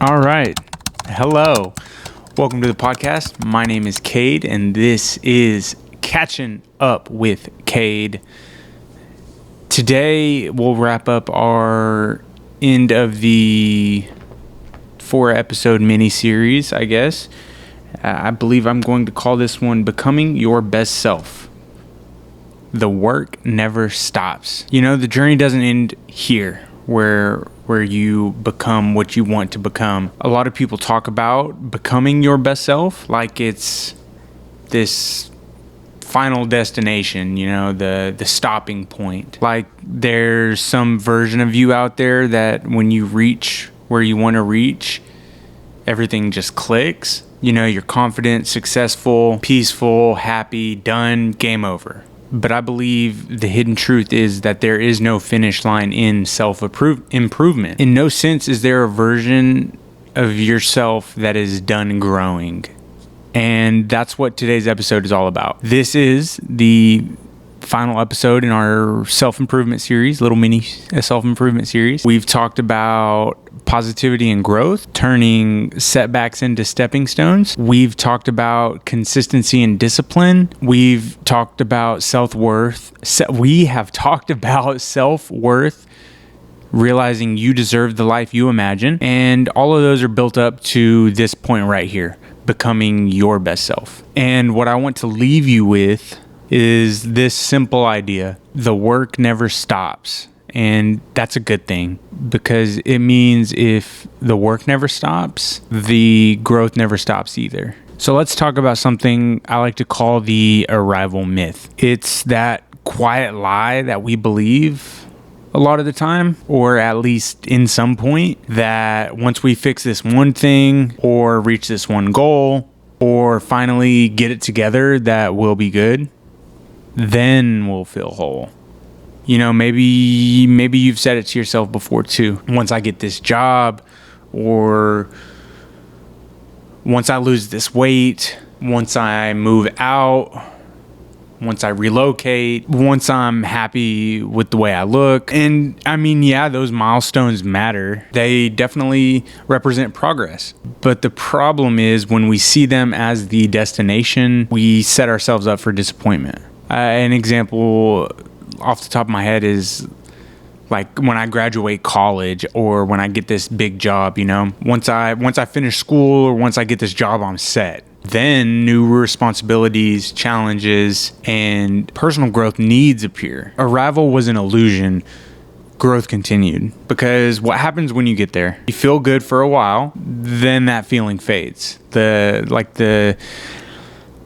All right. Hello. Welcome to the podcast. My name is Kade, and this is Catching Up with Kade. Today, we'll wrap up our end of the 4-episode mini-series, I guess. I believe I'm going to call this one Becoming Your Best Self. The work never stops. You know, the journey doesn't end here, where you become what you want to become. A lot of people talk about becoming your best self like it's this final destination, you know, the stopping point. Like there's some version of you out there that when you reach where you want to reach, everything just clicks. You know, you're confident, successful, peaceful, happy, done, game over. But I believe the hidden truth is that there is no finish line in self-improvement. In no sense is there a version of yourself that is done growing. And that's what today's episode is all about. This is the final episode in our self-improvement series, little mini self-improvement series. We've talked about positivity and growth, turning setbacks into stepping stones. We've talked about consistency and discipline. We've talked about self-worth. We have talked about self-worth, realizing you deserve the life you imagine. And all of those are built up to this point right here, becoming your best self. And what I want to leave you with is this simple idea: the work never stops. And that's a good thing, because it means if the work never stops, the growth never stops either. So let's talk about something I like to call the arrival myth. It's that quiet lie that we believe a lot of the time, or at least in some point, that once we fix this one thing or reach this one goal or finally get it together, that we'll be good. Then we'll feel whole. You know, maybe you've said it to yourself before too. Once I get this job, or once I lose this weight, once I move out, once I relocate, once I'm happy with the way I look. And I mean, yeah, those milestones matter. They definitely represent progress. But the problem is when we see them as the destination, we set ourselves up for disappointment. An example off the top of my head is like when I graduate college, or when I get this big job. You know, once I finish school, or once I get this job, I'm set. Then new responsibilities, challenges, and personal growth needs appear. Arrival was an illusion. Growth continued. Because what happens when you get there? You feel good for a while, then that feeling fades.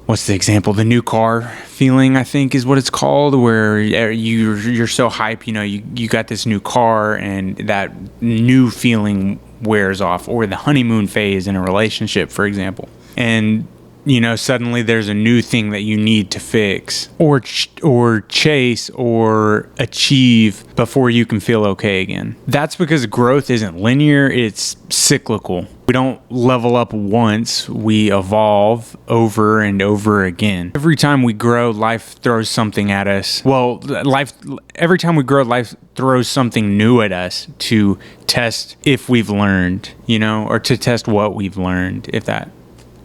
What's the example? The new car feeling, I think, is what it's called, where you're so hype, you know, you got this new car, and that new feeling wears off. Or the honeymoon phase in a relationship, for example. And, you know, suddenly there's a new thing that you need to fix or chase or achieve before you can feel okay again. That's because growth isn't linear, it's cyclical. We don't level up once, we evolve over and over again. Every time we grow, life throws something at us. Every time we grow, life throws something new at us to test if we've learned, you know, or to test what we've learned, if that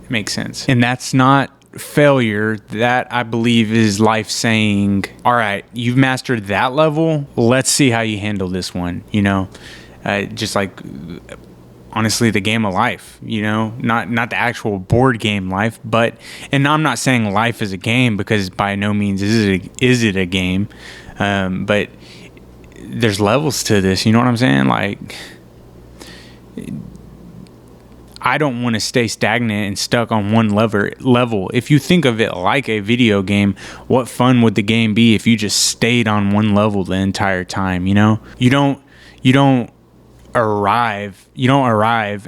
makes sense. And that's not failure. That, I believe, is life saying, all right, you've mastered that level, let's see how you handle this one. You know, just like honestly the game of life, you know, not the actual board game life, but, and I'm not saying life is a game, because by no means is it a game, but there's levels to this, you know what I'm saying? Like, I don't want to stay stagnant and stuck on one level. If you think of it like a video game, what fun would the game be if you just stayed on one level the entire time, you know? You don't arrive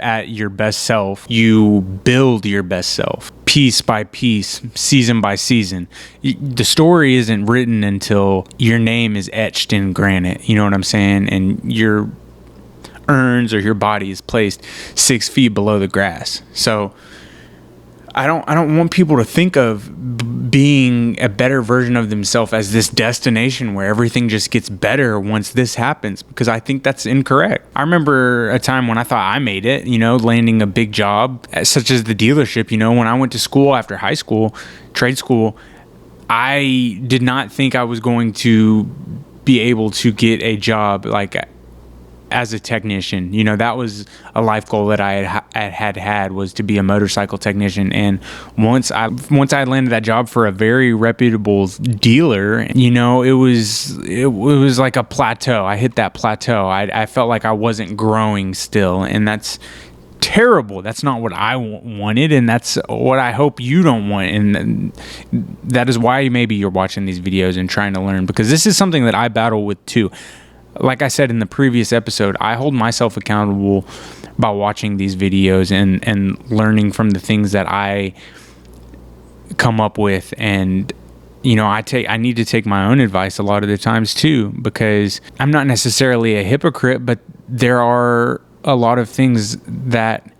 at your best self. You build your best self piece by piece, season by season. The story isn't written until your name is etched in granite, you know what I'm saying? And your urns or your body is placed 6 feet below the grass. So I don't want people to think of being a better version of themselves as this destination where everything just gets better once this happens, because I think that's incorrect. I remember a time when I thought I made it, landing a big job such as the dealership. When I went to school after high school, trade school, I did not think I was going to be able to get a job like as a technician. That was a life goal that I had was to be a motorcycle technician. And once I landed that job for a very reputable dealer, it was like a plateau. I hit that plateau. I felt like I wasn't growing still, and that's terrible. That's not what I wanted, and that's what I hope you don't want. And that is why maybe you're watching these videos and trying to learn, because this is something that I battle with too. Like I said in the previous episode, I hold myself accountable by watching these videos and learning from the things that I come up with. And I need to take my own advice a lot of the times too, because I'm not necessarily a hypocrite, but there are a lot of things that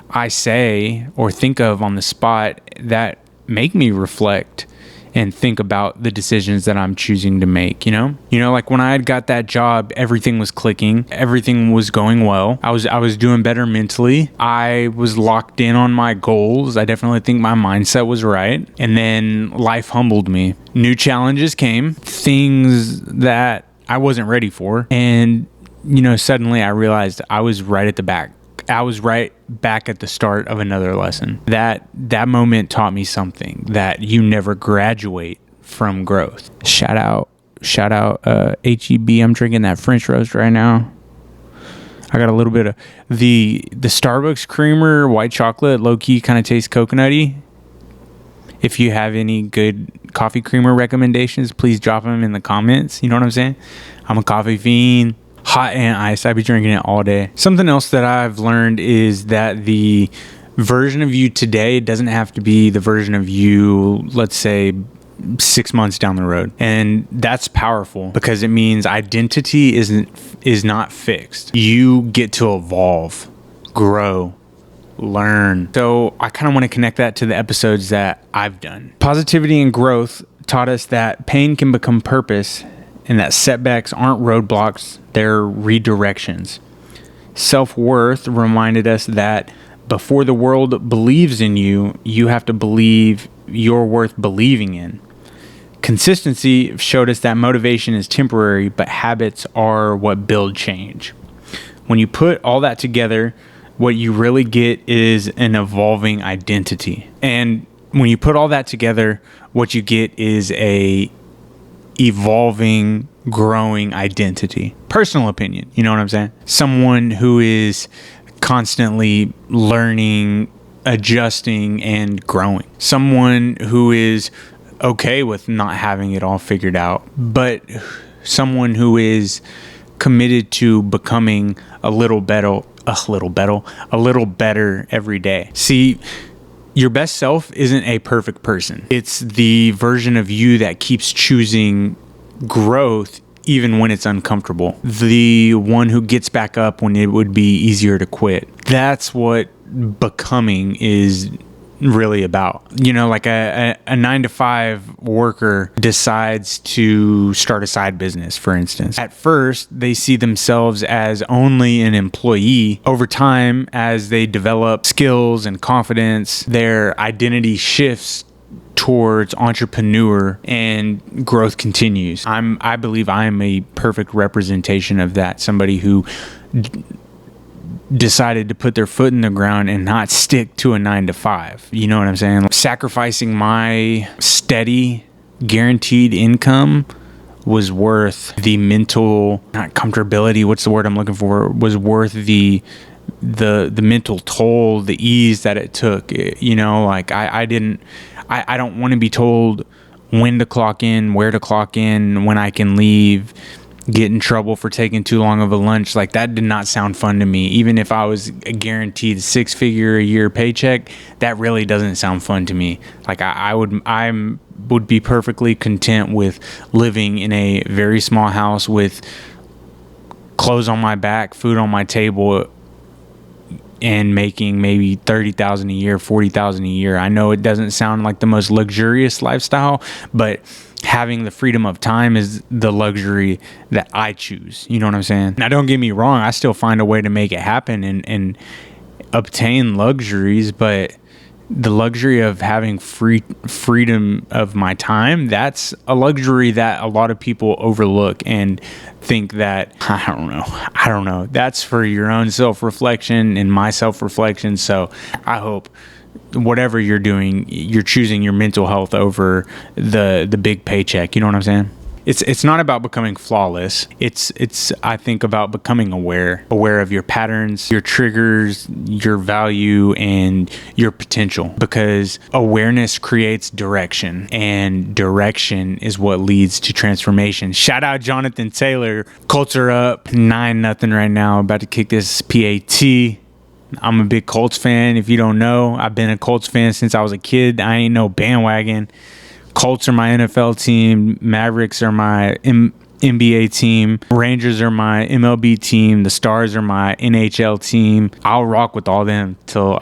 I say or think of on the spot that make me reflect and think about the decisions that I'm choosing to make. Like when I had got that job, everything was clicking, everything was going well. I was doing better mentally. I was locked in on my goals. I definitely think my mindset was right. And then life humbled me. New challenges came, things that I wasn't ready for. And suddenly I realized I was right at the back. I was right back at the start of another lesson. That moment taught me something, that you never graduate from growth. Shout out HEB. I'm drinking that French roast right now. I got a little bit of the Starbucks creamer, white chocolate, low key kind of tastes coconutty. If you have any good coffee creamer recommendations, please drop them in the comments. You know what I'm saying? I'm a coffee fiend. Hot and iced. I'd be drinking it all day. Something else that I've learned is that the version of you today doesn't have to be the version of you, let's say, 6 months down the road. And that's powerful, because it means identity is not fixed. You get to evolve, grow, learn. So I kind of want to connect that to the episodes that I've done. Positivity and growth taught us that pain can become purpose, and that setbacks aren't roadblocks, they're redirections. Self-worth reminded us that before the world believes in you, you have to believe you're worth believing in. Consistency showed us that motivation is temporary, but habits are what build change. When you put all that together, what you really get is an evolving identity. And when you put all that together, what you get is a evolving, growing identity. Personal opinion, you know what I'm saying? Someone who is constantly learning, adjusting, and growing. Someone who is okay with not having it all figured out, but someone who is committed to becoming a little better every day. See, your best self isn't a perfect person. It's the version of you that keeps choosing growth even when it's uncomfortable. The one who gets back up when it would be easier to quit. That's what becoming is really about. Like a 9-to-5 worker decides to start a side business, for instance. At first, they see themselves as only an employee. Over time, as they develop skills and confidence, their identity shifts towards entrepreneur, and growth continues. I believe I am a perfect representation of that. Somebody who decided to put their foot in the ground and not stick to a 9-to-5. You know what I'm saying? Sacrificing my steady, guaranteed income was worth the mental, not comfortability, what's the word I'm looking for, was worth the mental toll, the ease that it took. I don't want to be told when to clock in, where to clock in, when I can leave, get in trouble for taking too long of a lunch. Like, that did not sound fun to me. Even if I was guaranteed a 6-figure a year paycheck, that really doesn't sound fun to me. Like, I would be perfectly content with living in a very small house with clothes on my back, food on my table, and making maybe 30,000 a year, 40,000 a year. I know it doesn't sound like the most luxurious lifestyle, but having the freedom of time is the luxury that I choose. You know what I'm saying? Now, don't get me wrong. I still find a way to make it happen and obtain luxuries, but the luxury of having freedom of my time, that's a luxury that a lot of people overlook and think that, I don't know. That's for your own self-reflection and my self-reflection. So I hope whatever you're doing, you're choosing your mental health over the big paycheck. You know what I'm saying? It's not about becoming flawless. It's I think about becoming aware of your patterns, your triggers, your value, and your potential, because awareness creates direction, and direction is what leads to transformation. Shout out Jonathan Taylor. Colts are up 9-0 right now. About to kick this PAT. I'm a big Colts fan. If you don't know, I've been a Colts fan since I was a kid. I ain't no bandwagon. Colts are my NFL team. Mavericks are my NBA team. Rangers are my MLB team. The Stars are my NHL team. I'll rock with all them till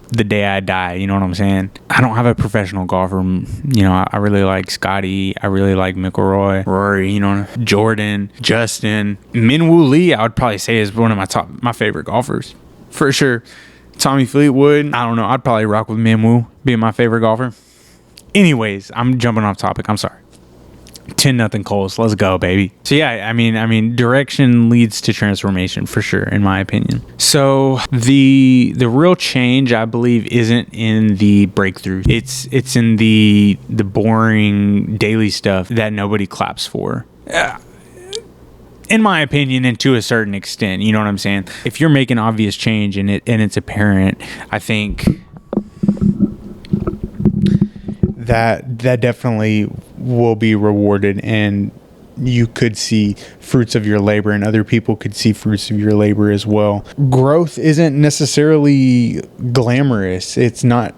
the day I die. You know what I'm saying? I don't have a professional golfer. You know, I really like Scotty. I really like McIlroy, Rory, you know, Jordan, Justin. Minwoo Lee, I would probably say is one of my favorite golfers. For sure. Tommy Fleetwood, I don't know. I'd probably rock with Minwoo being my favorite golfer. Anyways, I'm jumping off topic. I'm sorry. 10-0 Colts. Let's go, baby. So yeah, I mean, direction leads to transformation for sure, in my opinion. So the real change, I believe, isn't in the breakthrough. It's in the boring daily stuff that nobody claps for. In my opinion, and to a certain extent, you know what I'm saying? If you're making obvious change and it's apparent, I think that definitely will be rewarded, and you could see fruits of your labor, and other people could see fruits of your labor as well. Growth isn't necessarily glamorous. It's not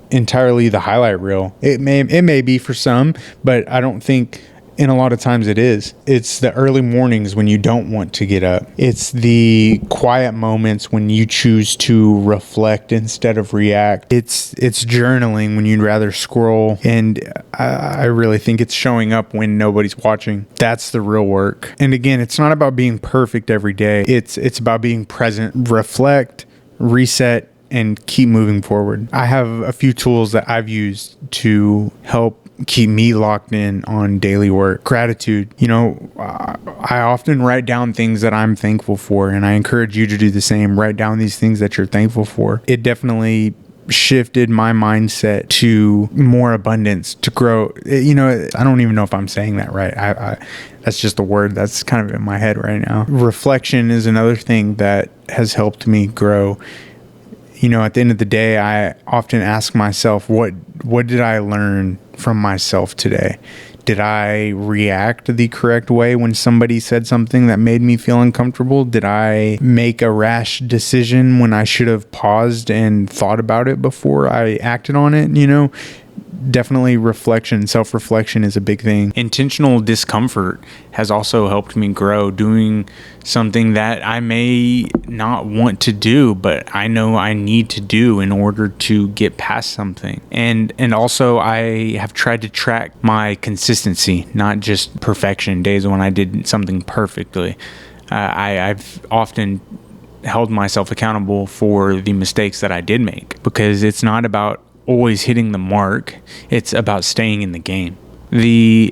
entirely the highlight reel. It may be for some, but I don't think, and a lot of times it is. It's the early mornings when you don't want to get up. It's the quiet moments when you choose to reflect instead of react. It's journaling when you'd rather scroll. And I really think it's showing up when nobody's watching. That's the real work. And again, it's not about being perfect every day. It's about being present, reflect, reset, and keep moving forward. I have a few tools that I've used to help keep me locked in on daily work. Gratitude. You know, I often write down things that I'm thankful for, and I encourage you to do the same. Write down these things that you're thankful for. It definitely shifted my mindset to more abundance, to grow. You know, I don't even know if I'm saying that right. I that's just a word that's kind of in my head right now. Reflection is another thing that has helped me grow. You know, at the end of the day, I often ask myself, what did I learn from myself today? Did I react the correct way when somebody said something that made me feel uncomfortable? Did I make a rash decision when I should have paused and thought about it before I acted on it? You know, definitely reflection, self-reflection is a big thing. Intentional discomfort has also helped me grow, doing something that I may not want to do, but I know I need to do in order to get past something. And also I have tried to track my consistency, not just perfection, days when I did something perfectly. I've often held myself accountable for the mistakes that I did make, because it's not about always hitting the mark. It's about staying in the game. The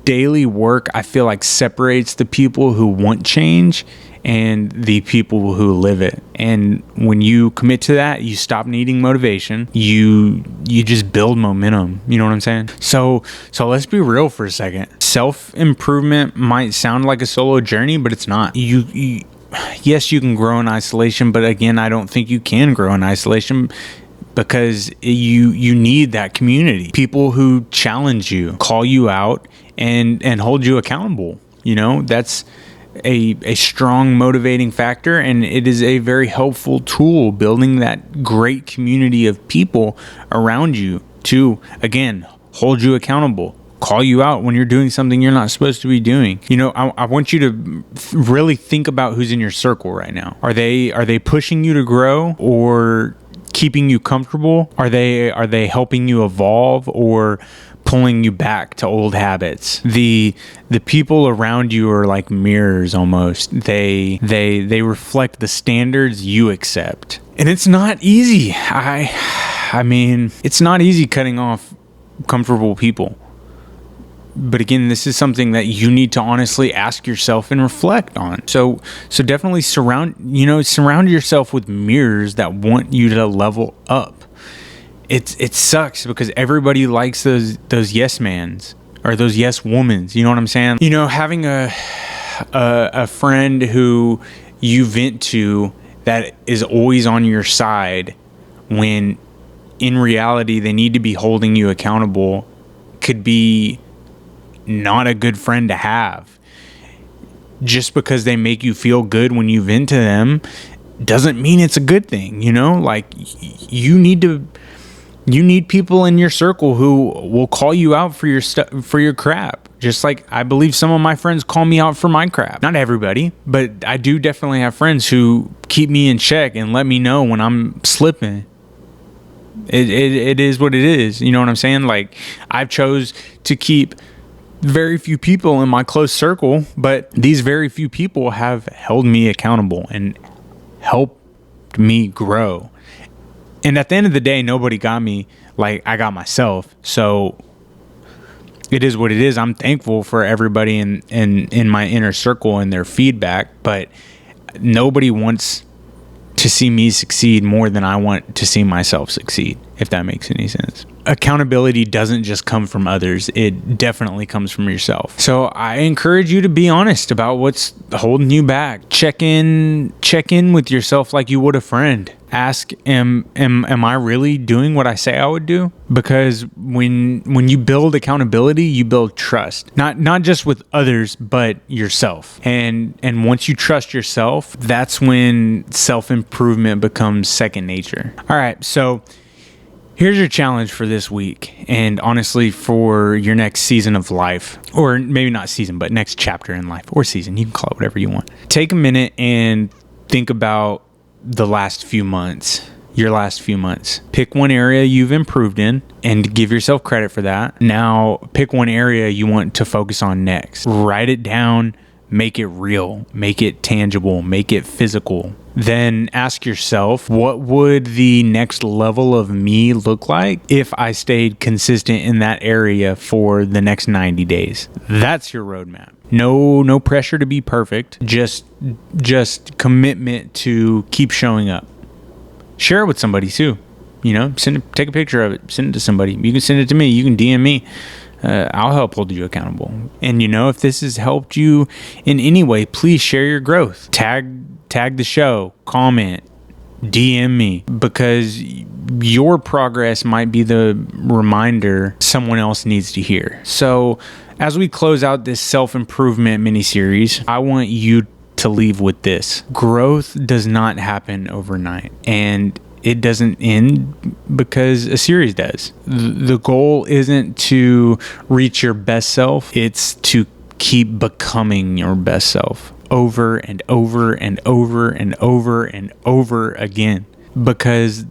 daily work, I feel like, separates the people who want change and the people who live it. And when you commit to that, you stop needing motivation. You just build momentum. You know what I'm saying? So let's be real for a second. Self-improvement might sound like a solo journey, but it's not. Yes, you can grow in isolation, but again, I don't think you can grow in isolation, because you need that community. People who challenge you, call you out, and hold you accountable. You know, that's a strong motivating factor, and it is a very helpful tool, building that great community of people around you to, again, hold you accountable, call you out when you're doing something you're not supposed to be doing. I want you to really think about who's in your circle right now. Are they pushing you to grow or keeping you comfortable? Are they helping you evolve or pulling you back to old habits? The people around you are like mirrors almost. They reflect the standards you accept. And it's not easy. I mean, it's not easy cutting off comfortable people. But again, this is something that you need to honestly ask yourself and reflect on. So definitely surround yourself with mirrors that want you to level up. It sucks because everybody likes those yes mans or those yes womans. You know what I'm saying? Having a friend who you vent to that is always on your side when in reality they need to be holding you accountable could be not a good friend to have. Just because they make you feel good when you vent to them doesn't mean it's a good thing. Like you need people in your circle who will call you out for your crap. Just like I believe some of my friends call me out for my crap. Not everybody, but I do definitely have friends who keep me in check and let me know when I'm slipping. It is what it is. You know what I'm saying? Like I've chose to keep very few people in my close circle, but these very few people have held me accountable and helped me grow. And at the end of the day, nobody got me like I got myself. So it is what it is. I'm thankful for everybody in my inner circle and their feedback, but nobody wants to see me succeed more than I want to see myself succeed, if that makes any sense. Accountability doesn't just come from others. It definitely comes from yourself. So I encourage you to be honest about what's holding you back. Check in with yourself like you would a friend. Ask, am I really doing what I say I would do? Because when you build accountability, you build trust. Not just with others, but yourself. And once you trust yourself, that's when self-improvement becomes second nature. All right, so here's your challenge for this week, and honestly for your next season of life, or maybe not season, but next chapter in life, or season, you can call it whatever you want. Take a minute and think about your last few months. Pick one area you've improved in and give yourself credit for that. Now pick one area you want to focus on next. Write it down, make it real, make it tangible, make it physical. Then ask yourself, what would the next level of me look like if I stayed consistent in that area for the next 90 days? That's your roadmap. No pressure to be perfect. Just commitment to keep showing up. Share it with somebody too. Take a picture of it, send it to somebody. You can send it to me. You can DM me. I'll help hold you accountable. And if this has helped you in any way, please share your growth. Tag the show, comment, DM me, because your progress might be the reminder someone else needs to hear. So as we close out this self-improvement mini-series, I want you to leave with this. Growth does not happen overnight, and it doesn't end because a series does. The goal isn't to reach your best self. It's to keep becoming your best self over and over and over and over and over again. Because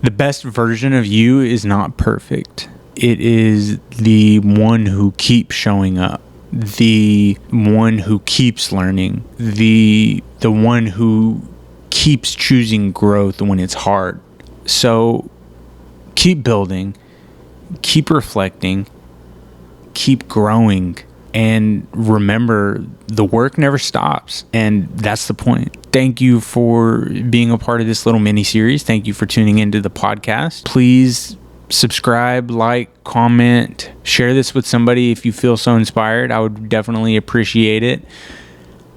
the best version of you is not perfect. It is the one who keeps showing up, the one who keeps learning, the one who keeps choosing growth when it's hard. So keep building, keep reflecting, keep growing, and remember, the work never stops, and that's the point. Thank you for being a part of this little mini series. Thank you for tuning into the podcast. Please subscribe, like, comment, share this with somebody if you feel so inspired. I would definitely appreciate it.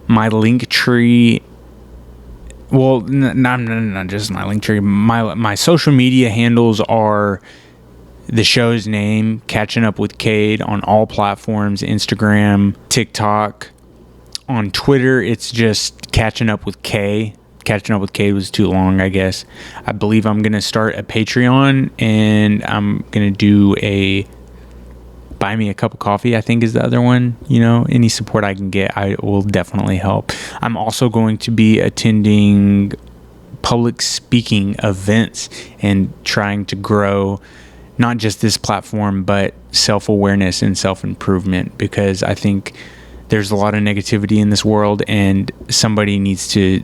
My link tree, well, not just my link tree. My social media handles are the show's name, Catching Up with Kade, on all platforms: Instagram, TikTok. On Twitter, it's just Catching Up with K. Catching Up with Kade was too long, I guess. I believe I'm going to start a Patreon, and I'm going to do Buy Me a Cup of Coffee, I think, is the other one. Any support I can get, I will definitely help. I'm also going to be attending public speaking events and trying to grow not just this platform, but self-awareness and self-improvement, because I think there's a lot of negativity in this world and somebody needs to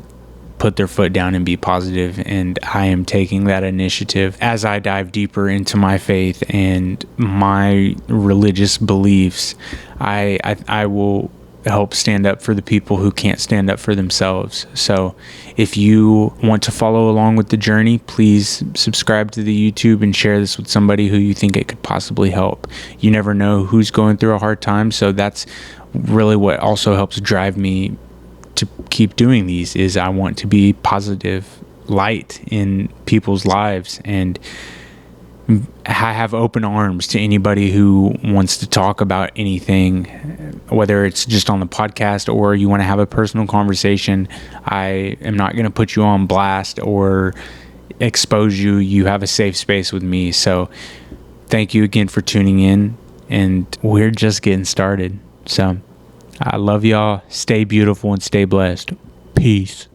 put their foot down and be positive. And I am taking that initiative as I dive deeper into my faith and my religious beliefs. I will help stand up for the people who can't stand up for themselves. So if you want to follow along with the journey, please subscribe to the YouTube and share this with somebody who you think it could possibly help. You never know who's going through a hard time. So that's really what also helps drive me to keep doing these, is I want to be positive light in people's lives, and I have open arms to anybody who wants to talk about anything, whether it's just on the podcast or you want to have a personal conversation. I am not going to put you on blast or expose you. You have a safe space with me. So thank you again for tuning in, and we're just getting started. So I love y'all. Stay beautiful and stay blessed. Peace.